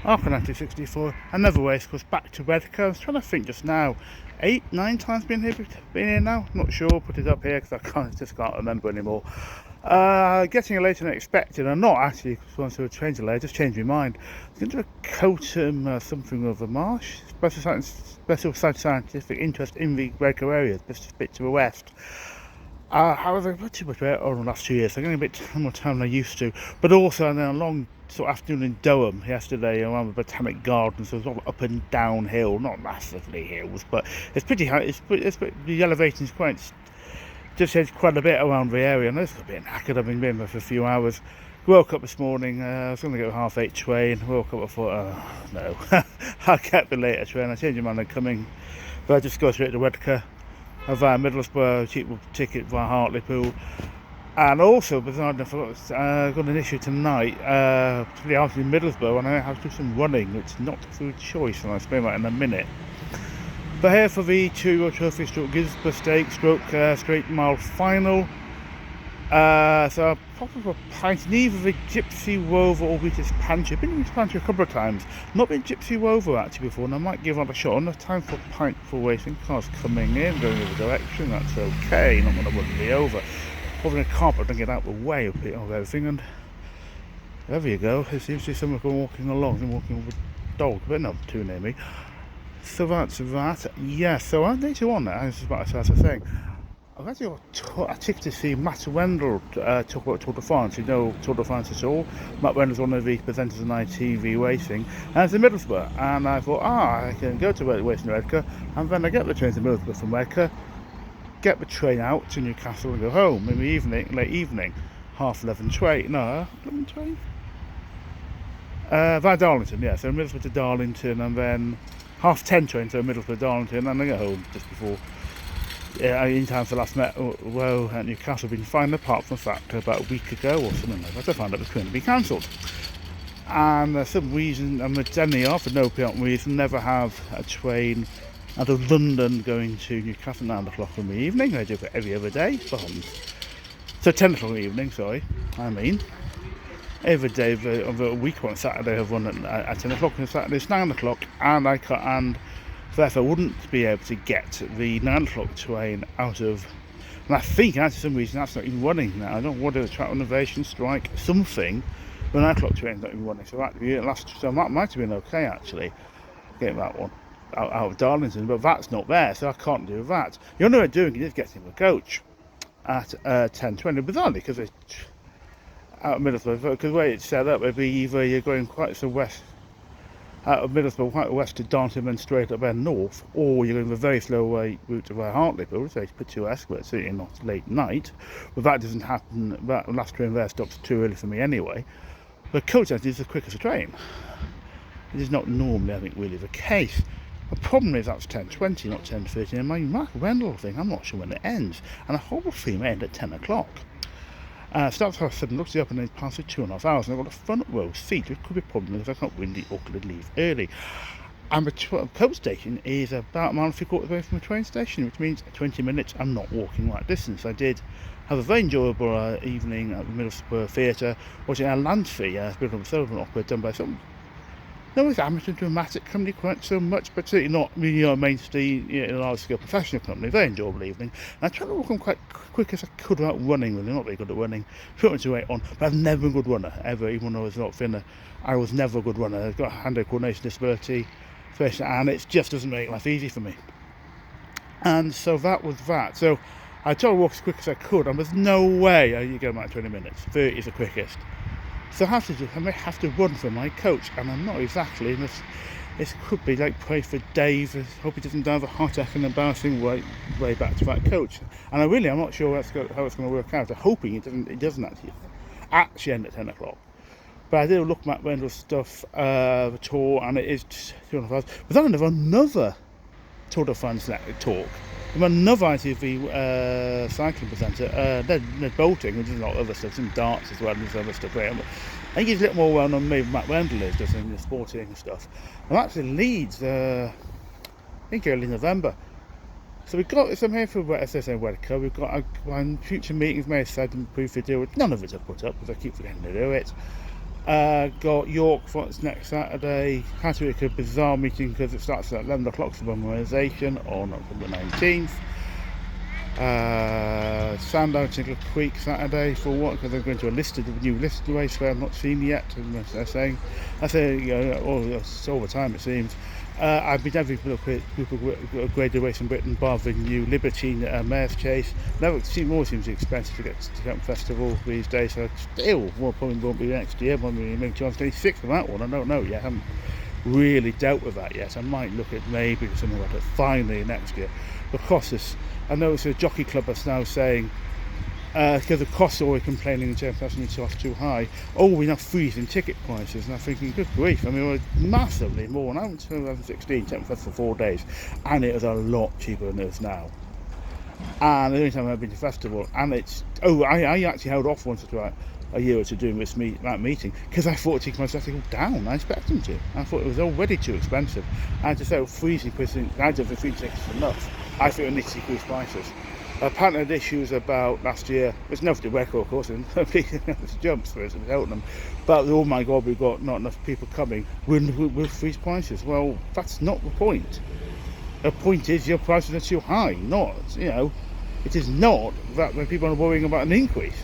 Arcanati 64, another racecourse back to Redcar. I was trying to think just now, 8, 9 times been here now. Not sure. Put it up here because just can't remember anymore. Getting it later than expected. I'm not actually going to change the layer. Just changed my mind. I was going to do a Coatham something of a marsh. Special scientific interest in the Redcar area, just a bit to the west. However, not too much better over the last 2 years. I'm getting a bit more time than I used to. But also, and then a long sort of afternoon in Durham yesterday around the Botanic Gardens. So it's all up and down hill, not massively hills, but it's pretty high. The elevation is just changed quite a bit around the area. And it's a bit knackered. I've been there for a few hours. Woke up this morning. I was going to go 8:30 train. Woke up. I thought, oh no, I'll get the later train. I changed my mind. I'm coming, but I just go straight to Redcar. Via Middlesbrough, cheap ticket via Hartlepool, and also, besides, I've got an issue tonight, particularly after in Middlesbrough, and I have to do some running, which is not through choice, and I'll explain that in a minute. But here for the 2-year trophy stroke Gisborne Stakes stroke straight mile final. So I'll pop up a pint in either the Gypsy Rover or Wheatus Pantry. I've been in this pantry a couple of times. Not been Gypsy Rover actually before, and I might give it a shot. Enough time for a pint for racing. Cars coming in, going the other direction. That's okay. Not going to run me over. Probably a carpet and get out of the way of everything. And there you go. There seems to be someone walking along. I'm walking with a dog, but not too near me. So that's that. Yeah. So later on, that I was about to start a thing. I've actually got a ticket to see Matt Rendell talk about Tour de France. You know Tour de France at all? Matt Rendell's one of the presenters on ITV Racing, and it's in Middlesbrough. And I thought, I can go to Racing Redcar, and then I get the train to Middlesbrough from Redcar, get the train out to Newcastle and go home in the evening, late evening, 11:30 train. No, 11 train? Via Darlington, yeah. So Middlesbrough to Darlington, and then 10:30 train, so Middlesbrough Darlington, and I get home just before. Yeah, in time for the last met at Newcastle, been fine apart from the fact about a week ago or something like that. I found out it was going to be cancelled, and for some reason, and generally for no apparent reason, never have a train out of London going to Newcastle at 9 o'clock in the evening. I do it every other day, so 10 o'clock in the evening. Every day of the week on Saturday I've run at 10 o'clock, and Saturday it's 9 o'clock, and therefore I wouldn't be able to get the 9 o'clock train out of, and I think for some reason that's not even running now. I don't know whether the track innovation strike something, the 9 o'clock train's not even running, so that might have been okay actually, getting that one out of Darlington, but that's not there, so I can't do that. The only way of doing it is getting the coach at 10:20, bizarrely, because it's out of Middlesbrough, because the way it's set up, it'd be either you're going quite so west, out of Middlesbrough, quite west to Darlington and straight up there north, or you're going the very slow way route to Hartlepool, so it's picturesque, but certainly not late night. But that doesn't happen. That last train there stops too early for me anyway. The coach actually is the quickest train. It is not normally, I think, really the case. The problem is that's 10:20, not 10:30, and my Matt Rendell thing, I'm not sure when it ends, and the whole thing ends at 10 o'clock. Starts at 7, looks up, and then passes 2.5 hours, and I've got a front row seat, which could be a problem because I can't really awkwardly leave early. And the coach station is about a mile and 3/4 away from the train station, which means 20 minutes I'm not walking that distance. I did have a very enjoyable evening at the Middlesbrough Theatre, watching a Landfee, a bit of a Sullivan opera done by some. No, it's amateur dramatic company quite so much, but certainly not really mainstream, large-scale professional company. Very enjoyable evening. And I tried to walk on quite quick as I could without running, really. Not very good at running. Pretty much weight on, but I've never been a good runner, ever. Even when I was not thinner, I was never a good runner. I've got a hand-eye coordination disability, and it just doesn't make life easy for me. And so that was that. So I tried to walk as quick as I could, and there's no way you get about 20 minutes. 30 is the quickest. So I may have to run for my coach, and I'm not exactly. It could be like pray for Dave. I hope he doesn't die of a heart attack and embarrassing way back to that coach. And I'm not sure how it's going to work out. I'm hoping it doesn't actually end at 10 o'clock. But I did look at Matt Rendell's stuff, the tour, and it is 2.5 hours. But then I have another Tour de France talk. Another ITV cycling presenter, Ned Bolting, who does a lot of other stuff, some darts as well, and some other stuff. I think he's a little more well known than maybe Matt Rendell is, just in the sporting stuff. And actually Leeds, I think early November. So we've got some here for SSN Redcar. We've got future meetings may have said and proof video, which none of it I've put up because I keep forgetting to do it. Got York for its next Saturday. Had to make a bizarre meeting because it starts at 11 o'clock for memorisation on October 19th. Sandown Tinkler Creek Saturday for what? Because they're going to a new listed race where I've not seen yet. And they're saying, it's over time it seems. I've been every people graded race in Britain, bar the new Libertine Mare's Chase. Always seems expensive to get to Camp Festival these days. So still, probably won't be next year. Maybe 2026 on that one. I don't know yet. I haven't really dealt with that yet. I might look at maybe something like that finally next year. The cost is. I know it's a jockey club that's now saying, because the costs are always complaining in terms of cost too high, we're now freezing ticket prices. And I'm thinking, good grief, I mean, we're massively more. And I went to 2016, for 4 days, and it was a lot cheaper than it is now. And the only time I've been to festival, and it's, I actually held off once or a year or two doing that meeting, because I thought ticket prices had to go down. I expect them to. I thought it was already too expensive. And to say, freezing pricing, I don't think free tickets is enough. I think we need to decrease prices. Apparently, had issues about last year. There's nothing to record, of course, and there's jumps for us and helping them. But oh my God, we've got not enough people coming. We'll freeze prices. Well, that's not the point. The point is your prices are too high. It is not that when people are worrying about an increase.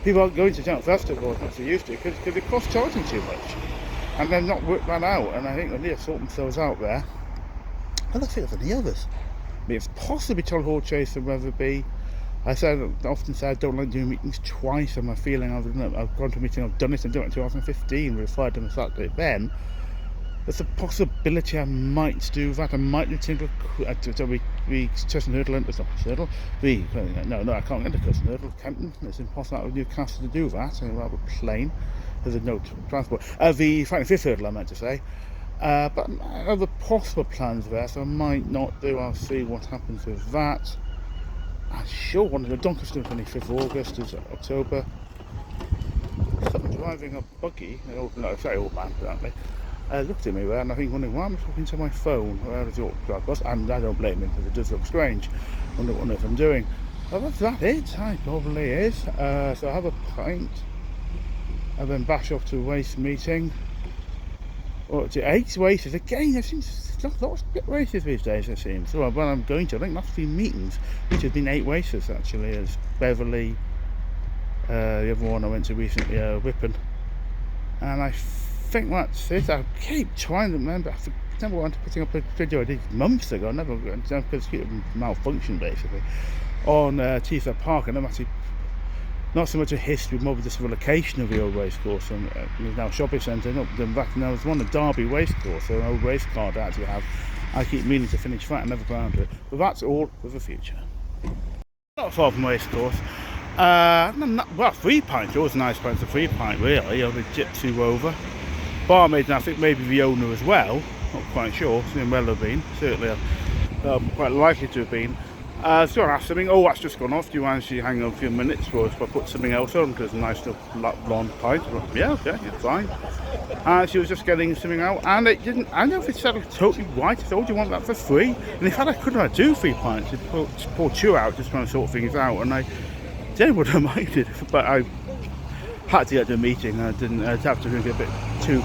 People aren't going to town festival as much as they used to because it costs charging too much, and they've not worked that out. And I think they need to sort themselves out there. I don't think there's any others. I mean, it's possibly Toll Hall Chase and Wetherby. I often say I don't like doing meetings twice. And my feeling I've gone to a meeting, I've done it in 2015. We referred to the Saturday then. There's a possibility I might do that. I might do Tinkler. We Cousin Hurdle. It's not Hurdle. No, I can't get to Cousin Hurdle. Kempton. It's impossible out of Newcastle to do that. So rather plain. There's no transport. The Fighting Fifth Hurdle, I meant to say. But I have other possible plans there, so I might not do. I'll see what happens with that. I sure want to go Doncaster 25th of August is October. Someone driving a buggy, old man apparently, looked at me there, and I think wondering why I'm talking to my phone. And I don't blame him because it does look strange. I wonder what I'm doing. Well, that's that it. I probably is. So I have a pint. I then bash off to a race meeting. Or to 8 races again. There seems lots of races these days. It seems. So when I'm going to, I think that's 3 meetings, which has been 8 races actually. It's Beverley. The other one I went to recently, Whippen, and I think that's it. I keep trying to remember. I remember when putting up a video I did months ago. I never because it malfunctioned basically on Teesside Park, and I'm actually. Not so much a history, more just a location of the old racecourse, and there's now a shopping centre. Now there's one at Derby Racecourse, so an old race car I actually have. I keep meaning to finish that and never go to it, but that's all for the future. Not far from racecourse. 3 pints. Always a nice pint, a 3 pint really. The Gypsy Rover, barmaid, and I think maybe the owner as well. Not quite sure. It's well have been. Certainly, quite likely to have been. So I asked something, that's just gone off, do you mind if you hang on a few minutes for us if I put something else on, because it's a nice little blonde pint. Yeah, okay, it's fine. She was just getting something out, and it didn't, I don't know if it said totally right. I said, do you want that for free? And in fact I couldn't have do 3 pints, I'd pour 2 out, just trying to sort things out, and I didn't would have minded, but I had to get to a meeting. I didn't have to drink a bit too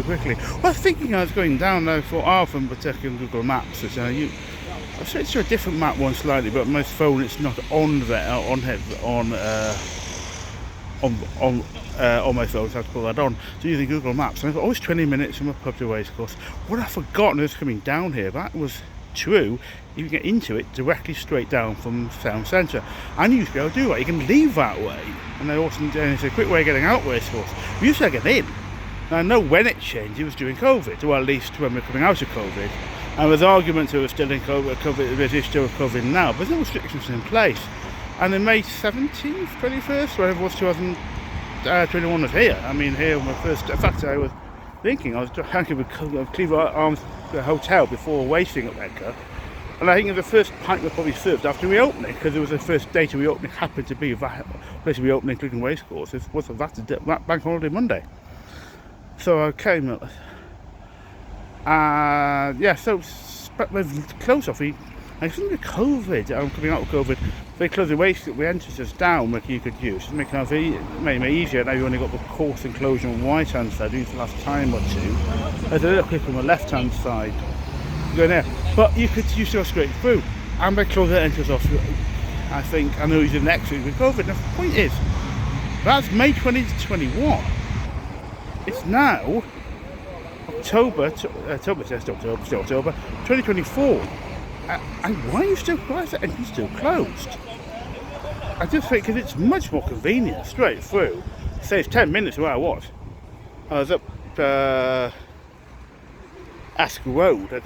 quickly. Well, I was thinking I was going down there for from checking Google Maps, I switched to a different map one slightly, but my phone it's not on there on my phone, so I have to pull that on. So using Google Maps, and I've got always 20 minutes from a pub to racecourse. What I've forgotten is coming down here. That was true. You can get into it directly straight down from town centre, and you used to be able to do that. You can leave that way, and it's a quick way of getting out racecourse. We used to get in. Now I know when it changed. It was during COVID, or at least when we're coming out of COVID. And there's arguments that we're still in COVID, there's still COVID now, but there's no restrictions in place. And in May 17th, 21st, whatever it was, 2021 was here. I mean, here my first, in fact, I was thinking, I was hanging with Cleaver Arms Hotel before racing at Redcar. And I think the first pint was probably served after reopening, because it was the first day to reopening happened to be that place of reopening, including racecourse. It was that bank holiday Monday. So I came so close off. I think with COVID, coming out of COVID, they closed the entrances down, like you could use. It's making it easier. Now you only got the course enclosure on the right hand side. Used the last time or two. There's a little clip on the left hand side. Going there, but you could go straight through. And they closed the entrance off. I think I know he's in next week with COVID. Now, the point is, that's May 2021. It's now October 2024. And why is the entrance still closed? I just think because it's much more convenient, straight through. It saves 10 minutes where I was. I was up Ask Road. I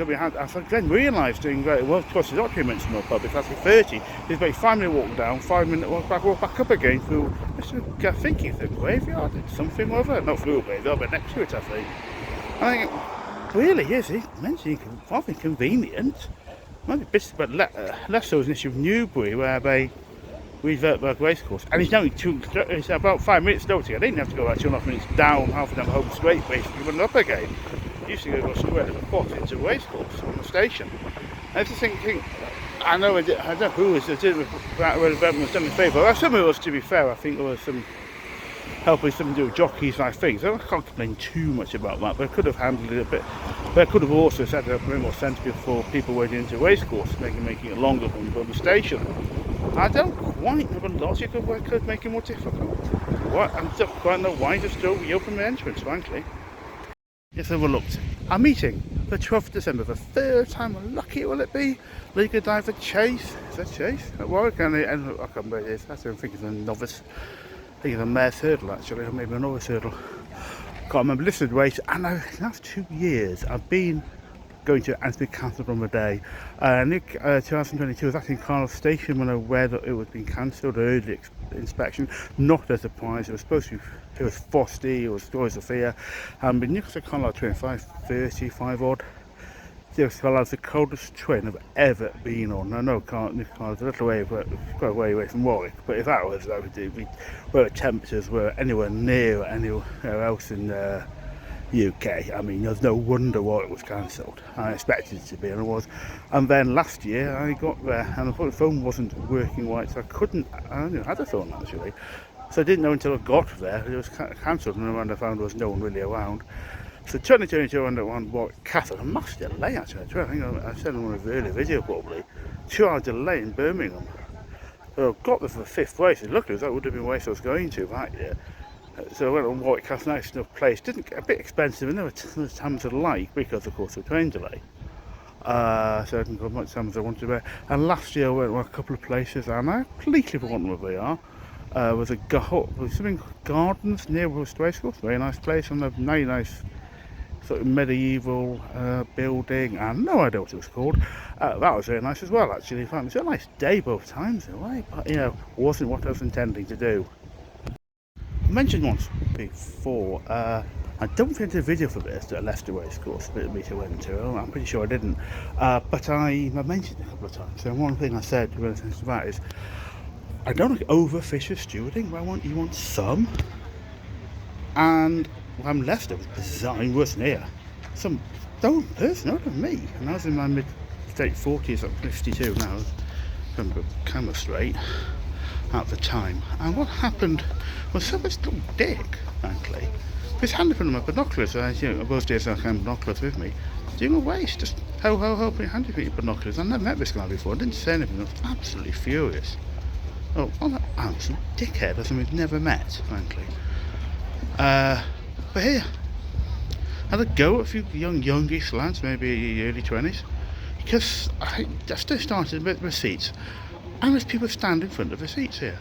then realised doing very well, of course, the documents in the public, that's 30. There's about a 5-minute walk down, 5-minute walk back up again through, I think it's a graveyard, it's something or other. Not through a graveyard, but next to it, I think. I think it really is, it's mentally rather convenient. Maybe bits, but less so as an issue of Newbury, where they Redcar Racecourse, and it's about 5 minutes noting. I didn't have to go about 2.5 minutes down, half an hour home straight, basically, and up again. I used to go square to the port into the racecourse on the station. And I was just thinking, I don't know who was did it, where the development was done in favour. Well, some of us, to be fair, I think there was some help with something to do with jockeys and things. So I can't complain too much about that, but I could have handled it a bit. But I could have also set it up a bit more sensible for people waiting into the racecourse, making it longer than the station. I don't quite know the logic of why it could make it more difficult. I don't quite know why they still reopen the entrance, frankly. Yes, overlooked. A meeting, the 12th of December, the third time lucky will it be? Legal diver Chase. Is that Chase? At Warwick, and I can't remember what it is. I don't think it's a novice. I think it's a mare's hurdle, actually, or maybe a novice hurdle. Can't remember. Listed race, and the last 2 years I've been going to it and it's been cancelled on the day. 2022 was actually in Carlisle Station when I read that it was being cancelled, early inspection, not a surprise. It was supposed to be, it was frosty, it was Stories of Fear, but Newcastle Carlisle train 5:35 odd. Carlisle's the coldest train I've ever been on. I know Carlisle's a little way, but quite a way away from Warwick, but if that was, that would do, where temperatures were anywhere near anywhere else in UK. I mean, there's no wonder why it was cancelled. I expected it to be, and it was. And then last year I got there, and the phone wasn't working right, so I only had a phone actually. So I didn't know until I got there it was cancelled, and when I found there was no one really around. So 2022 I ended up on Warwick Castle. A massive delay actually. I think I said in one of the earlier video probably. 2-hour delay in Birmingham. So I got there for the 5th race, and luckily that would have been the race I was going to that year. So I went on Warwick Castle, nice enough place. Didn't get a bit expensive, and there were times I like because, of course, of the train delay. So I didn't go as much time as I wanted to. And last year I went to a couple of places, and I completely forgotten where they are. Was something Gardens near Middlesbrough Racecourse, very nice place, and a very nice sort of medieval building, and no idea what it was called. That was very nice as well, actually. It was a nice day both times in a way, but wasn't what I was intending to do. I mentioned once before, I don't think I did a video for this that I left the racecourse that I went to. I'm pretty sure I didn't, but I mentioned it a couple of times. So one thing I said relative to that is, I don't like overfish with stewarding, but you want some, and I'm left, it was bizarre, worse than here. Some person older than me, and I was in my mid-late 40s, I'm 52 now, I'm camera straight at the time. And what happened was somebody's little dick, frankly. His hand up in my binoculars, those days I had binoculars with me, doing a race, just ho, put your hand up in your binoculars. I've never met this guy before, I didn't say anything, I was absolutely furious. Oh, what an absolute dickhead, as we've never met, frankly. But here, I had a go at a few youngish lads, maybe early 20s, because I just started with the seats, and there's people standing in front of the seats here.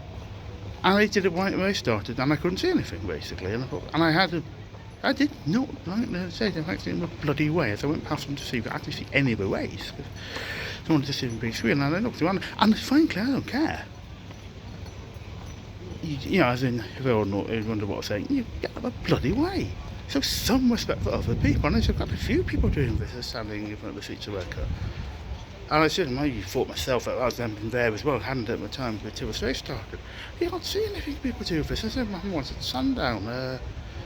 And I did it right when I started, and I couldn't see anything, basically. And I did not like to say, in fact, in a bloody way, as I went past them to see if I actually see any of the race. I wanted to see them be screen, and I looked around, and frankly, I don't care. As in, if they all wonder what I'm saying, you get out of the bloody way. So some respect for other people, and I've got a few people doing this, standing in front of the seats of Redcar. And I should maybe thought myself that I was there as well, hadn't at the time until the race started. You can't see anything people do this. I said, I wanted sundown.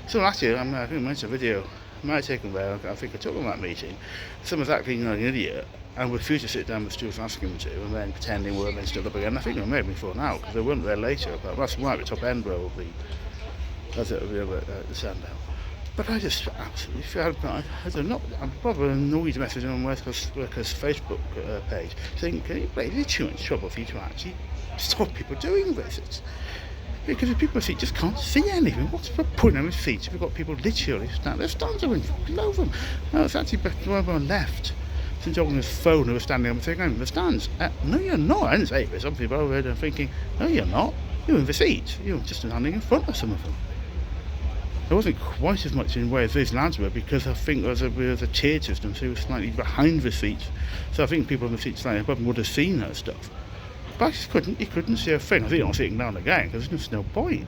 So last year, I think I mentioned a video, I might have taken there, I think I took on that meeting. Someone's acting like an idiot, and refused to sit down with students asking them to, and then pretending we're then stood up again. I think they made me fall out because they weren't there later, but that's right at the top end probably, as it would be over at the Sandown. But I just absolutely feel, I don't know, I'm probably annoyed messaging on Workers' Facebook page saying, can you play it too much trouble for you to actually stop people doing this? Because if people see just can't see anything, what's the point of his feet if you've got people literally standing, their stands are in below them. No, it's actually one on the left. Since on his phone who was standing up and saying, I'm in the stands. No, you're not. I didn't say it, but some people over there are thinking, no, you're not. You're in the seat. You're just standing in front of some of them. There wasn't quite as much in the way as these lads were because I think there was a tier system, so he was slightly behind the seats. So I think people on the seats slightly above him would have seen that stuff. But I just couldn't see a thing. I think I'm sitting down again because there's no point.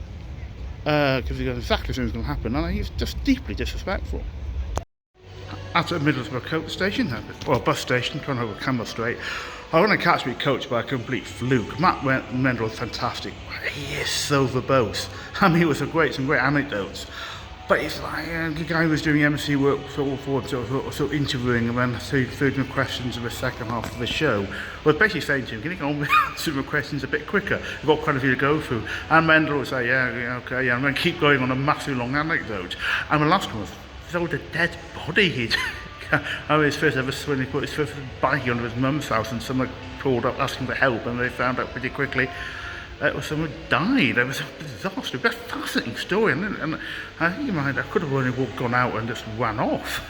Because he knows exactly what's going to happen, and he's just deeply disrespectful. At a Middlesbrough coach station, or bus station, trying to hold a camera straight, I want to catch me coached by a complete fluke. Matt Rendell was fantastic. He is so verbose. I mean, it was some great anecdotes. But it's like the guy who was doing MC work sort of interviewing and then feeding him questions in the second half of the show was basically saying to him, can you go on with some of the questions a bit quicker? You've got quite a few to go through. And Rendell would say, yeah, okay, yeah, I'm going to keep going on a massive long anecdote. And the last one was, he was a dead body. His first ever swim, he put his first bike under his mum's house and someone pulled up asking for help and they found out pretty quickly someone died. It was a disaster. It was a fascinating story, and I think I could have only gone out and just ran off.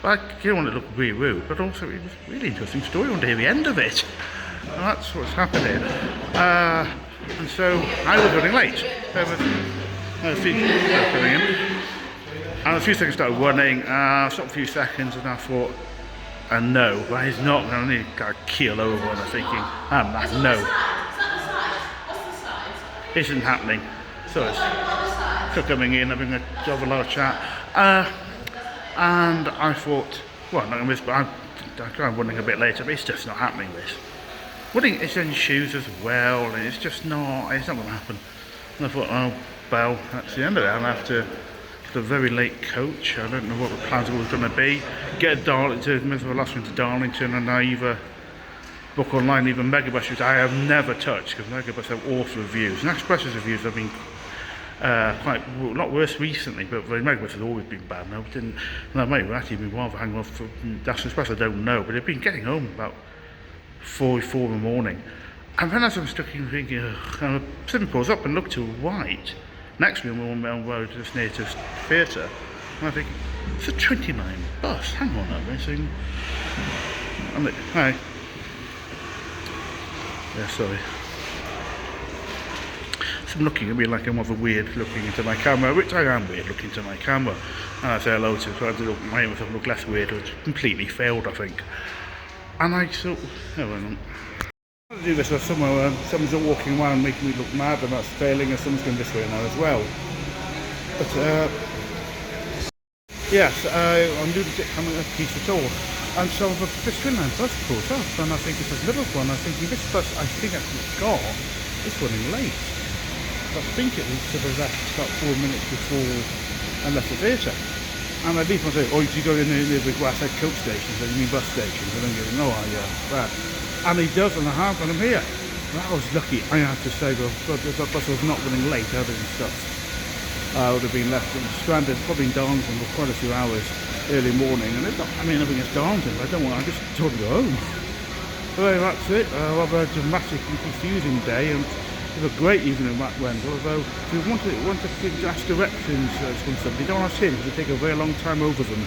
But I didn't want to look really rude, but also it was a really interesting story. I want to hear the end of it. And that's what's happening. And so I was running late. There was a few coming in. And a few seconds started running, stopped a few seconds, and I thought, no, but he's not going to need to keel over, and I'm thinking, no. Isn't happening. So it's still coming in, having a job, a lot of chat. And I thought, well, I'm not going to miss, but I'm running a bit later, but it's just not happening, this. Running it's in shoes as well, and it's not going to happen. And I thought, oh, well, that's the end of it. I'll have to get a very late coach. I don't know what the plans were going to be. Get Darlington, the last one to Darlington, and I either book online, even Megabus, which I have never touched because Megabus have awful reviews. And Express's reviews have been not worse recently, but Megabus has always been bad. They might have actually been rather hanging off for Dash Express, I don't know, but they've been getting home about 4 in the morning. And then as I'm stuck in thinking, I suddenly pulls up and look to the right. Next to me, I'm on the road just near to the theatre, and I think, it's a 29 bus, hang on a minute. I'm like, hi. Yeah, sorry. So I'm looking at me like I'm rather weird looking into my camera, which I am weird looking into my camera. And I say hello to him, so I do make myself look less weird, which completely failed, I think. And I thought, I'm to do this where someone's walking around making me look mad and that's failing, and someone's going this way now as well. But yes, I'm doing a piece at all. And so the Twinline bus pulls up, and I think it's a Middlesbrough, and I'm thinking this bus, I think actually got, it's running late. I think it was to the left about 4 minutes before I left the theatre. And I leave and say, oh, you go in the Grasshead coach stations, and you mean bus stations, and I'm going, no, that. And he does, and I have, and I'm here. And I was lucky, I have to say, well, if that bus was not running late, other than stuff, I would have been left stranded, probably in Darlington for quite a few hours. Early morning, and it's not, I mean, nothing against Darlington, but I just told him to go home. So that's it. I'll have a dramatic and confusing day, and it was a great evening with Matt Rendell, although if you want to ask directions from somebody, don't ask him, because it take a very long time over them.